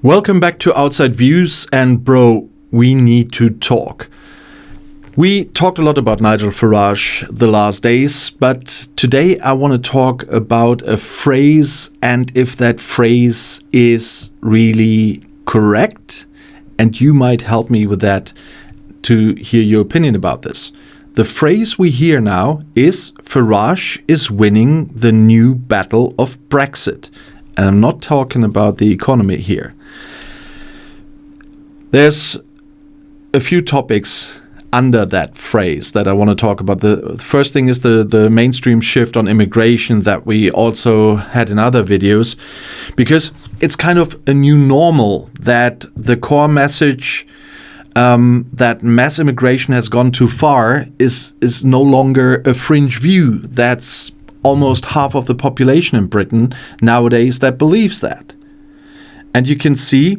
Welcome back to Outside Views, and bro, we need to talk. We talked a lot about Nigel Farage the last days, but today I want to talk about a phrase and if that phrase is really correct, and you might help me with that to hear your opinion about this. The phrase we hear now is Farage is winning the new battle of Brexit. And I'm not talking about the economy here. There's a few topics under that phrase that I want to talk about. The first thing is the mainstream shift on immigration that we also had in other videos, because it's kind of a new normal that the core message that mass immigration has gone too far is no longer a fringe view. That's almost half of the population in Britain nowadays that believes that. And you can see,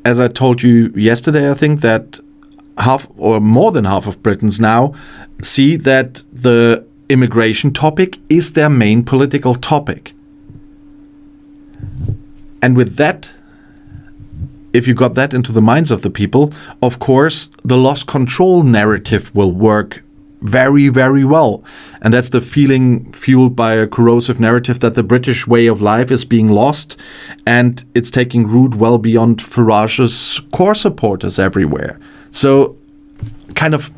as I told you yesterday, I think that half or more than half of Britons now see that the immigration topic is their main political topic. And with that, if you got that into the minds of the people, of course, the lost control narrative will work very, very well. And that's the feeling fueled by a corrosive narrative that the British way of life is being lost, and it's taking root well beyond Farage's core supporters everywhere. So kind of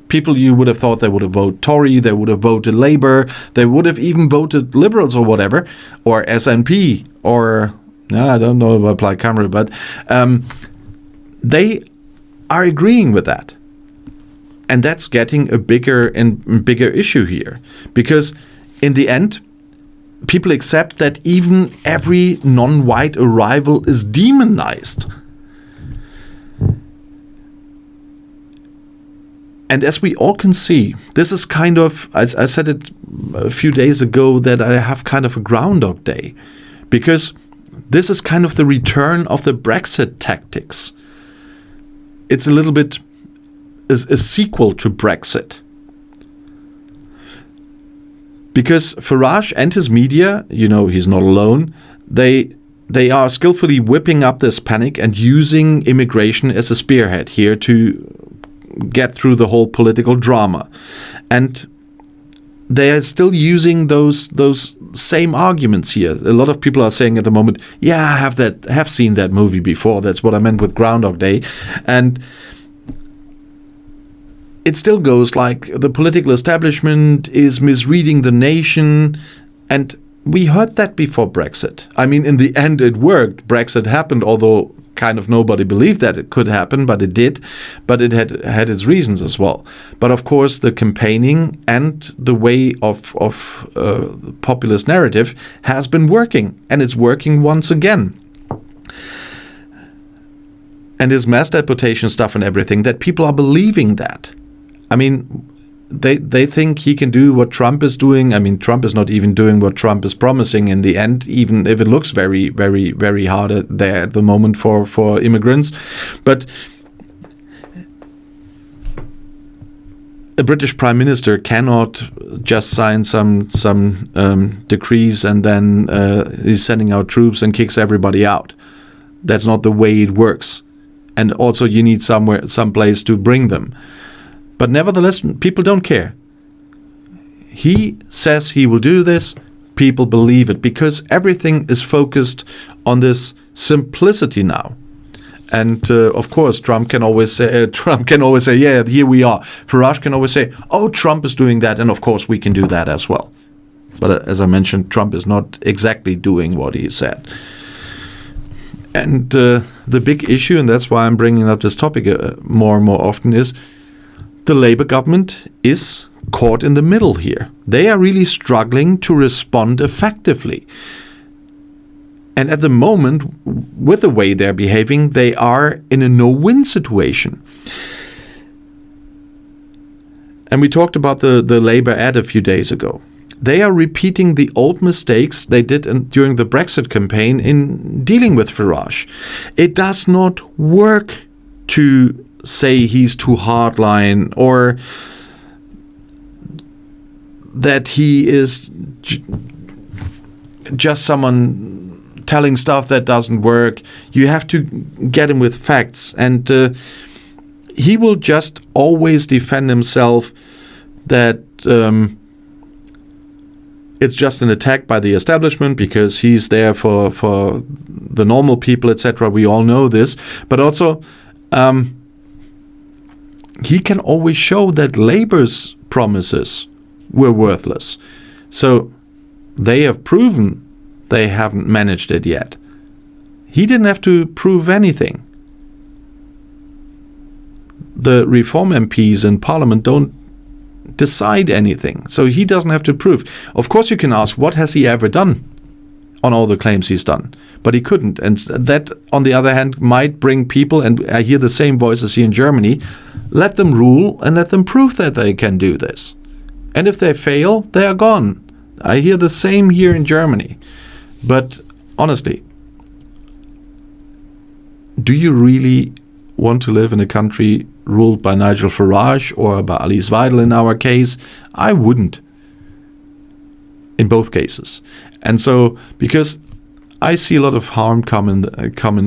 people you would have thought they would have voted Tory, they would have voted Labour, they would have even voted Liberals or whatever, or SNP, or I don't know about Plaid Cymru, but they are agreeing with that. And that's getting a bigger and bigger issue here. Because in the end, people accept that even every non-white arrival is demonized. And as we all can see, this is kind of, I said it a few days ago, that I have kind of a Groundhog Day. Because this is kind of the return of the Brexit tactics. It's a little bit a sequel to Brexit. Because Farage and his media, he's not alone, they are skillfully whipping up this panic and using immigration as a spearhead here to get through the whole political drama. And they are still using those same arguments here. A lot of people are saying at the moment, yeah, I have seen that movie before. That's what I meant with Groundhog Day. And it still goes like the political establishment is misreading the nation. And we heard that before Brexit. I mean, in the end, it worked. Brexit happened, although kind of nobody believed that it could happen, but it did. But it had its reasons as well. But of course, the campaigning and the way of the populist narrative has been working. And it's working once again. And his mass deportation stuff and everything, that people are believing that. I mean, they think he can do what Trump is doing. I mean, Trump is not even doing what Trump is promising in the end, even if it looks very, very, very hard there at the moment for immigrants. But a British Prime Minister cannot just sign some decrees and then he's sending out troops and kicks everybody out. That's not the way it works. And also you need some place to bring them. But nevertheless, people don't care. He says he will do this. People believe it because everything is focused on this simplicity now. And of course, Trump can always say, yeah, here we are. Farage can always say, oh, Trump is doing that, and of course we can do that as well. But as I mentioned, Trump is not exactly doing what he said. And the big issue, and that's why I'm bringing up this topic more and more often, is the Labour government is caught in the middle here. They are really struggling to respond effectively. And at the moment, with the way they're behaving, they are in a no-win situation. And we talked about the Labour ad a few days ago. They are repeating the old mistakes they did during the Brexit campaign in dealing with Farage. It does not work to say he's too hardline or that he is just someone telling stuff that doesn't work. You have to get him with facts, and he will just always defend himself that it's just an attack by the establishment because he's there for the normal people, etc. We all know this, but also he can always show that Labour's promises were worthless. So they have proven they haven't managed it yet. He didn't have to prove anything. The Reform MPs in Parliament don't decide anything, so he doesn't have to prove. Of course, you can ask, what has he ever done on all the claims he's done? But he couldn't. And that, on the other hand, might bring people, and I hear the same voices here in Germany, let them rule and let them prove that they can do this. And if they fail, they are gone. I hear the same here in Germany. But honestly, do you really want to live in a country ruled by Nigel Farage or by Alice Weidel in our case? I wouldn't. In both cases. And so, because I see a lot of harm coming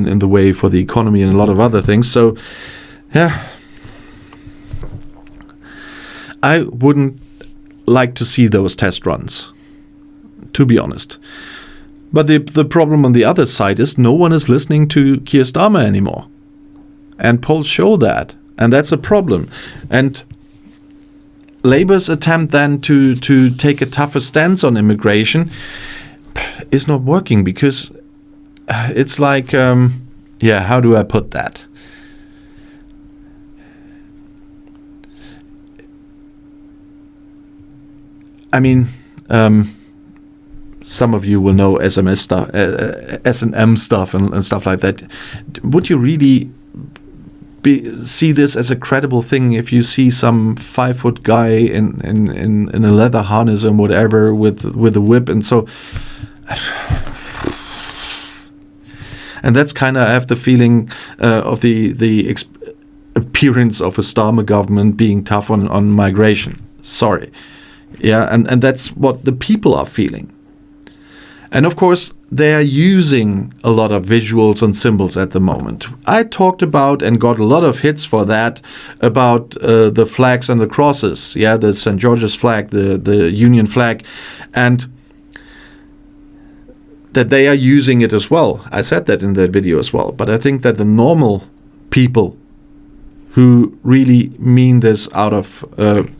in the way for the economy and a lot of other things. So, yeah, I wouldn't like to see those test runs, to be honest. But the problem on the other side is no one is listening to Keir Starmer anymore. And polls show that. And that's a problem. And Labour's attempt then to take a tougher stance on immigration is not working, because it's like, how do I put that? I mean, some of you will know SMS stuff, S&M stuff and stuff like that. Would you really see this as a credible thing if you see some 5-foot guy in a leather harness and whatever with a whip? And so, and that's kind of, I have the feeling of the appearance of a Starmer government being tough on migration. Sorry. Yeah, and that's what the people are feeling. And of course, they are using a lot of visuals and symbols at the moment. I talked about and got a lot of hits for that, about the flags and the crosses. Yeah, the St. George's flag, the Union flag, and that they are using it as well. I said that in that video as well. But I think that the normal people who really mean this out of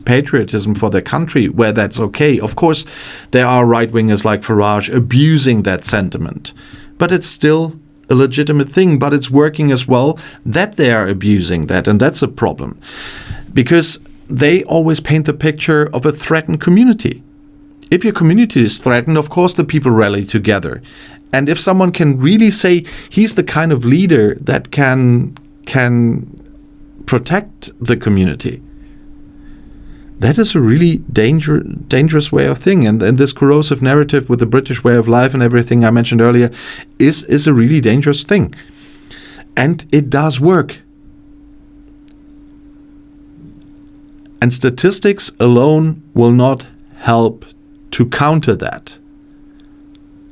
patriotism for their country, where that's okay. Of course, there are right-wingers like Farage abusing that sentiment, but it's still a legitimate thing. But it's working as well that they are abusing that, and that's a problem, because they always paint the picture of a threatened community. If your community is threatened, of course the people rally together. And if someone can really say he's the kind of leader that can protect the community, that is a really dangerous way of thinking. And this corrosive narrative with the British way of life and everything I mentioned earlier is a really dangerous thing. And it does work. And statistics alone will not help to counter that.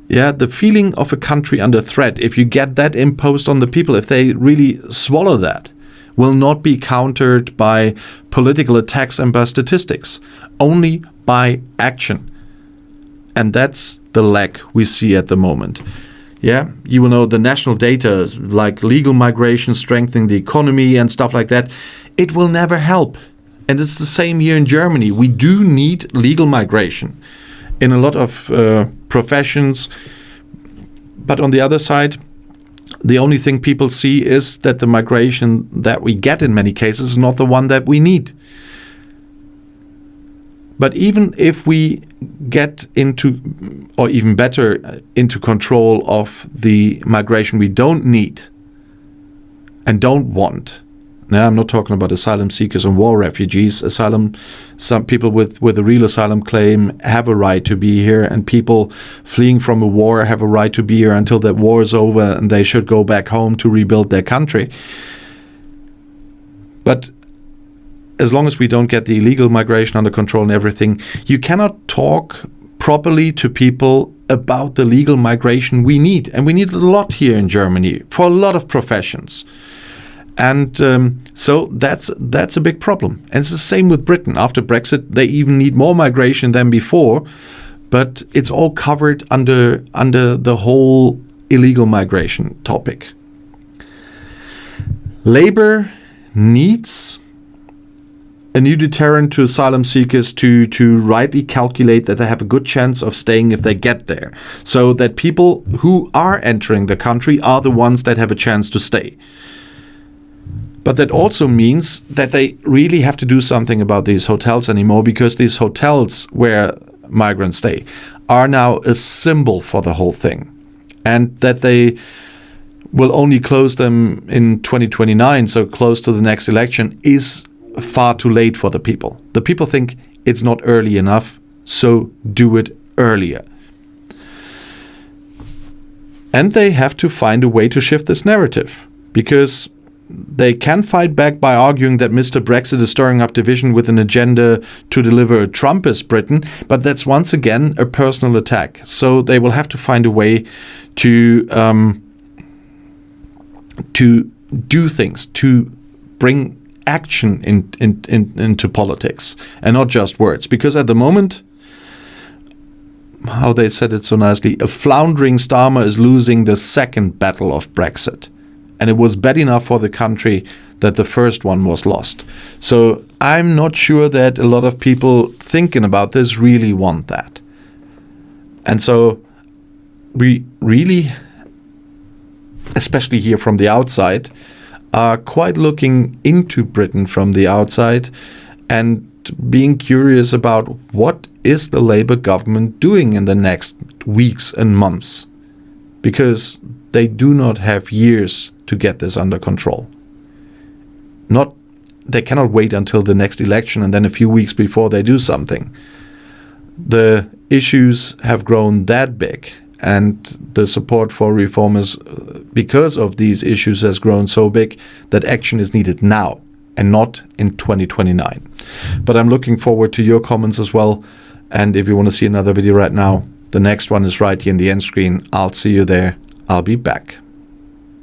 Yeah, the feeling of a country under threat, if you get that imposed on the people, if they really swallow that, will not be countered by political attacks and by statistics, only by action. And that's the lack we see at the moment. Yeah, you will know the national data, like legal migration, strengthening the economy and stuff like that, it will never help. And it's the same here in Germany. We do need legal migration in a lot of professions. But on the other side, the only thing people see is that the migration that we get in many cases is not the one that we need. But even if we get into, or even better, into control of the migration we don't need and don't want. Now, I'm not talking about asylum seekers and war refugees. Some people with a real asylum claim have a right to be here, and people fleeing from a war have a right to be here until that war is over and they should go back home to rebuild their country. But as long as we don't get the illegal migration under control and everything, you cannot talk properly to people about the legal migration we need. And we need a lot here in Germany for a lot of professions. And so that's a big problem. And it's the same with Britain. After Brexit, they even need more migration than before. But it's all covered under the whole illegal migration topic. Labour needs a new deterrent to asylum seekers to rightly calculate that they have a good chance of staying if they get there. So that people who are entering the country are the ones that have a chance to stay. But that also means that they really have to do something about these hotels anymore, because these hotels where migrants stay are now a symbol for the whole thing. And that they will only close them in 2029, so close to the next election, is far too late for the people. The people think it's not early enough, so do it earlier. And they have to find a way to shift this narrative, because they can fight back by arguing that Mr. Brexit is stirring up division with an agenda to deliver a Trumpist Britain, but that's once again a personal attack. So they will have to find a way to do things, to bring action into politics and not just words. Because at the moment, how they said it so nicely, a floundering Starmer is losing the second battle of Brexit. And it was bad enough for the country that the first one was lost. So I'm not sure that a lot of people thinking about this really want that. And so we really, especially here from the outside, are quite looking into Britain from the outside and being curious about what is the Labour government doing in the next weeks and months. Because they do not have years to get this under control. They cannot wait until the next election and then a few weeks before they do something. The issues have grown that big, and the support for reformers because of these issues has grown so big that action is needed now and not in 2029. But I'm looking forward to your comments as well. And if you want to see another video right now, the next one is right here in the end screen. I'll see you there. I'll be back.